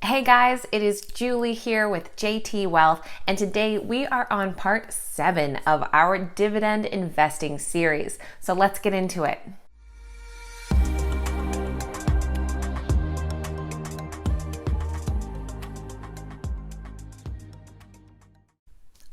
Hey guys, it is Julie here with JT.Wealth, and today we are on part 7 of our dividend investing series. So let's get into it.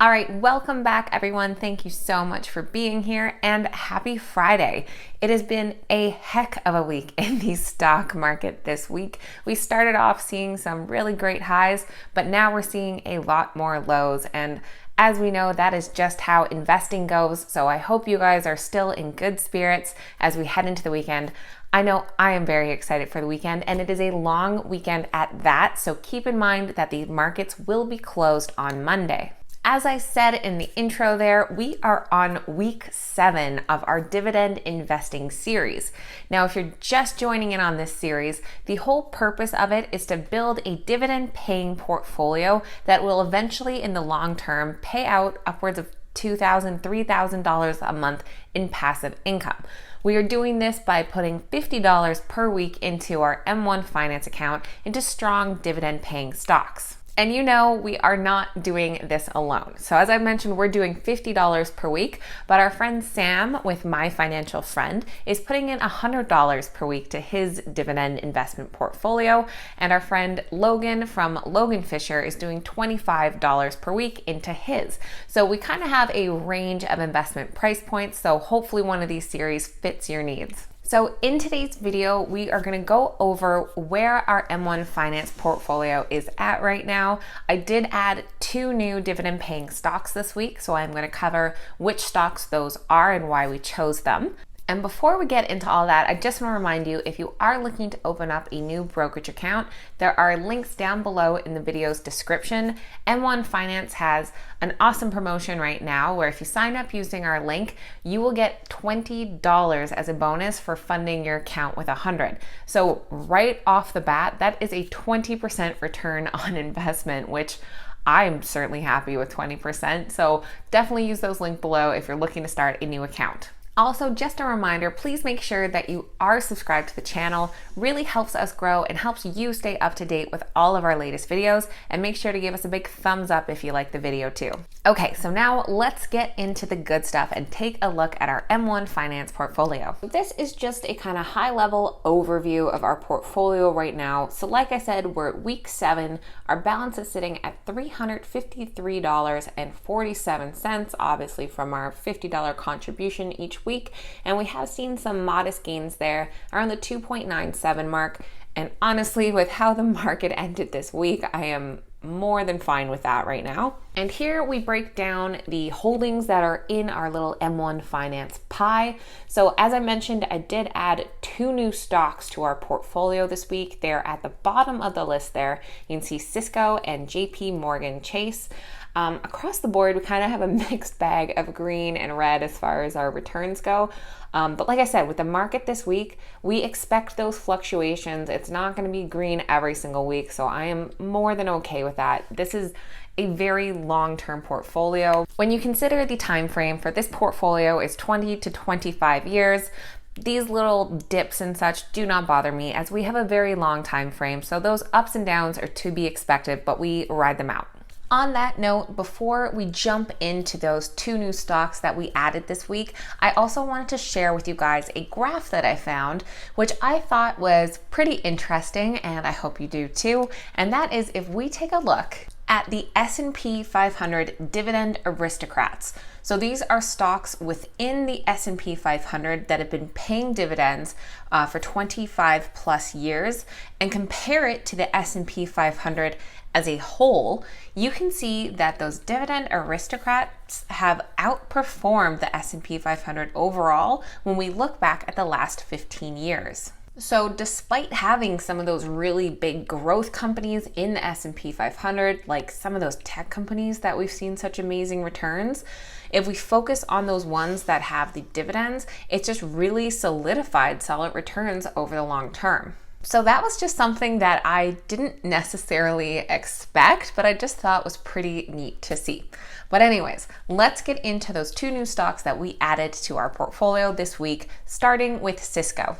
All right, welcome back everyone. Thank you so much for being here and happy Friday. It has been a heck of a week in the stock market this week. We started off seeing some really great highs, but now we're seeing a lot more lows. And as we know, that is just how investing goes. So I hope you guys are still in good spirits as we head into the weekend. I know I am very excited for the weekend, and it is a long weekend at that. So keep in mind that the markets will be closed on Monday. As I said in the intro there, we are on week 7 of our dividend investing series. Now, if you're just joining in on this series, the whole purpose of it is to build a dividend paying portfolio that will eventually in the long term pay out upwards of $2,000, $3,000 a month in passive income. We are doing this by putting $50 per week into our M1 Finance account into strong dividend paying stocks. And you know, we are not doing this alone. So as I mentioned, we're doing $50 per week, but our friend Sam with My Financial Friend is putting in $100 per week to his dividend investment portfolio. And our friend Logan from Logan Fisher is doing $25 per week into his. So we kind of have a range of investment price points. So hopefully one of these series fits your needs. So in today's video, we are going to go over where our M1 Finance portfolio is at right now. I did add 2 new dividend paying stocks this week, so I'm going to cover which stocks those are and why we chose them. And before we get into all that, I just want to remind you, if you are looking to open up a new brokerage account, there are links down below in the video's description. M1 Finance has an awesome promotion right now where if you sign up using our link, you will get $20 as a bonus for funding your account with $100. So right off the bat, that is a 20% return on investment, which I'm certainly happy with 20%. So definitely use those links below if you're looking to start a new account. Also, just a reminder, please make sure that you are subscribed to the channel. Really helps us grow and helps you stay up to date with all of our latest videos, and make sure to give us a big thumbs up if you like the video too. Okay, so now let's get into the good stuff and take a look at our M1 Finance portfolio. This is just a kind of high level overview of our portfolio right now. So like I said, we're at week 7. Our balance is sitting at $353.47, obviously from our $50 contribution each week, and we have seen some modest gains there around the 2.97 mark. And honestly, with how the market ended this week, I am more than fine with that right now. And here we break down the holdings that are in our little M1 Finance pie. So as I mentioned, I did add 2 new stocks to our portfolio this week. They're at the bottom of the list there. You can see Cisco and JPMorgan Chase. Across the board, we kind of have a mixed bag of green and red as far as our returns go. But like I said, with the market this week, we expect those fluctuations. It's not going to be green every single week, so I am more than okay with that. This is a very long-term portfolio. When you consider the time frame for this portfolio is 20 to 25 years, these little dips and such do not bother me as we have a very long time frame. So those ups and downs are to be expected, but we ride them out. On that note, before we jump into those 2 new stocks that we added this week, I also wanted to share with you guys a graph that I found, which I thought was pretty interesting, and I hope you do too. And that is if we take a look at the S&P 500 Dividend Aristocrats. So these are stocks within the S&P 500 that have been paying dividends for 25 plus years, and compare it to the S&P 500 as a whole, you can see that those dividend aristocrats have outperformed the S&P 500 overall when we look back at the last 15 years. So despite having some of those really big growth companies in the S&P 500, like some of those tech companies that we've seen such amazing returns, if we focus on those ones that have the dividends, it's just really solidified solid returns over the long term. So that was just something that I didn't necessarily expect, but I just thought was pretty neat to see. But anyways, let's get into those 2 new stocks that we added to our portfolio this week, starting with Cisco.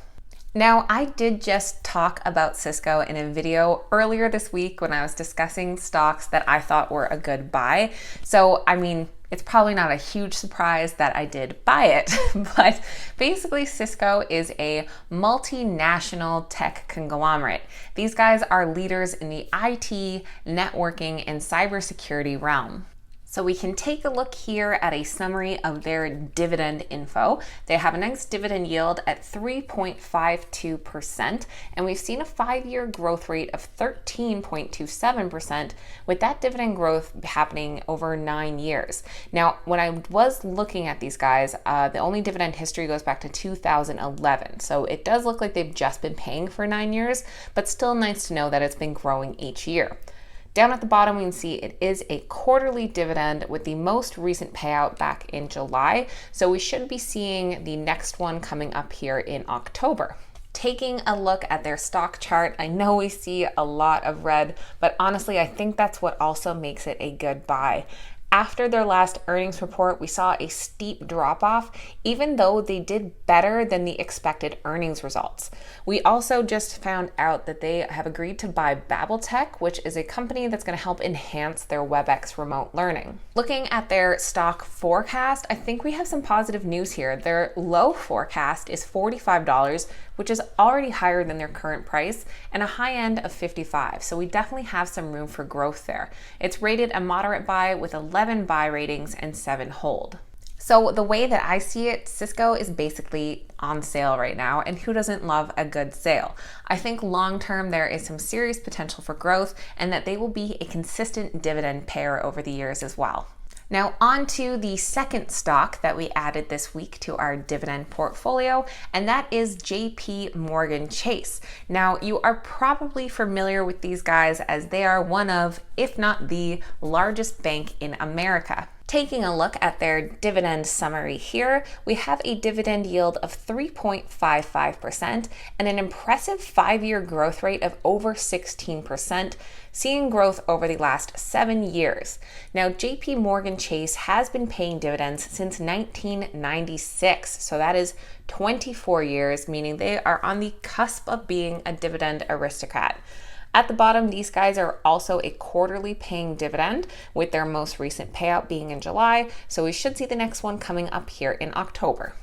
Now, I did just talk about Cisco in a video earlier this week when I was discussing stocks that I thought were a good buy. So, I mean, it's probably not a huge surprise that I did buy it, but basically Cisco is a multinational tech conglomerate. These guys are leaders in the IT, networking, and cybersecurity realm. So we can take a look here at a summary of their dividend info. They have a nice dividend yield at 3.52%, and we've seen a 5-year growth rate of 13.27%, with that dividend growth happening over 9 years. Now, when I was looking at these guys, the only dividend history goes back to 2011. So it does look like they've just been paying for 9 years, but still nice to know that it's been growing each year. Down at the bottom, we can see it is a quarterly dividend with the most recent payout back in July. So we should be seeing the next one coming up here in October. Taking a look at their stock chart, I know we see a lot of red, but honestly, I think that's what also makes it a good buy. After their last earnings report, we saw a steep drop-off, even though they did better than the expected earnings results. We also just found out that they have agreed to buy Babbeltech, which is a company that's going to help enhance their WebEx remote learning. Looking at their stock forecast, I think we have some positive news here. Their low forecast is $45, which is already higher than their current price, and a high end of $55. So we definitely have some room for growth there. It's rated a moderate buy with 11 buy ratings and 7 hold. So the way that I see it, Cisco is basically on sale right now, and who doesn't love a good sale? I think long term there is some serious potential for growth, and that they will be a consistent dividend payer over the years as well. Now on to the second stock that we added this week to our dividend portfolio, and that is JPMorgan Chase. Now you are probably familiar with these guys as they are one of, if not the largest bank in America. Taking a look at their dividend summary here, we have a dividend yield of 3.55% and an impressive 5-year growth rate of over 16%, seeing growth over the last 7 years. Now, JPMorgan Chase has been paying dividends since 1996, so that is 24 years, meaning they are on the cusp of being a dividend aristocrat. At the bottom, these guys are also a quarterly paying dividend, with their most recent payout being in July, so we should see the next one coming up here in October.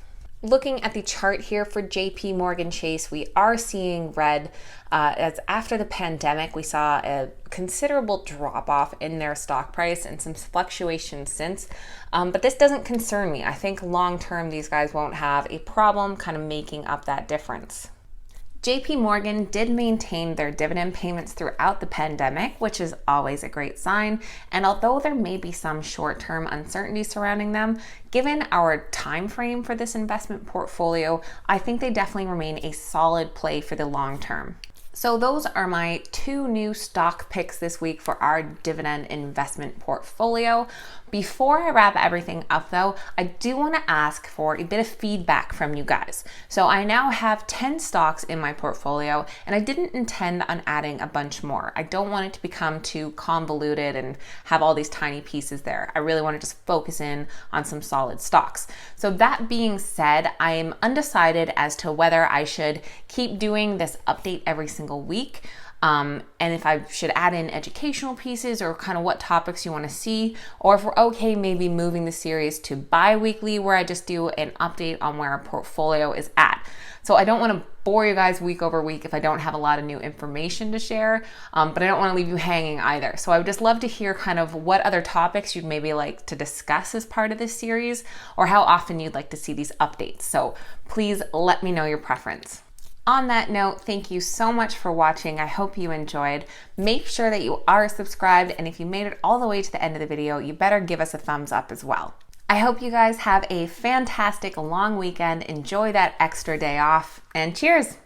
Looking at the chart here for JPMorgan Chase, we are seeing red as after the pandemic, we saw a considerable drop off in their stock price and some fluctuation since. But this doesn't concern me. I think long term, these guys won't have a problem kind of making up that difference. JP Morgan did maintain their dividend payments throughout the pandemic, which is always a great sign. And although there may be some short-term uncertainty surrounding them, given our time frame for this investment portfolio, I think they definitely remain a solid play for the long term. So those are my 2 new stock picks this week for our dividend investment portfolio. Before I wrap everything up though, I do want to ask for a bit of feedback from you guys. So I now have 10 stocks in my portfolio, and I didn't intend on adding a bunch more. I don't want it to become too convoluted and have all these tiny pieces there. I really want to just focus in on some solid stocks. So that being said, I am undecided as to whether I should keep doing this update every single week. And if I should add in educational pieces or kind of what topics you want to see, or if we're okay maybe moving the series to bi-weekly where I just do an update on where our portfolio is at. So I don't want to bore you guys week over week if I don't have a lot of new information to share, but I don't want to leave you hanging either. So I would just love to hear kind of what other topics you'd maybe like to discuss as part of this series, or how often you'd like to see these updates. So please let me know your preference. On that note, thank you so much for watching. I hope you enjoyed. Make sure that you are subscribed, and if you made it all the way to the end of the video, you better give us a thumbs up as well. I hope you guys have a fantastic long weekend. Enjoy that extra day off, and cheers!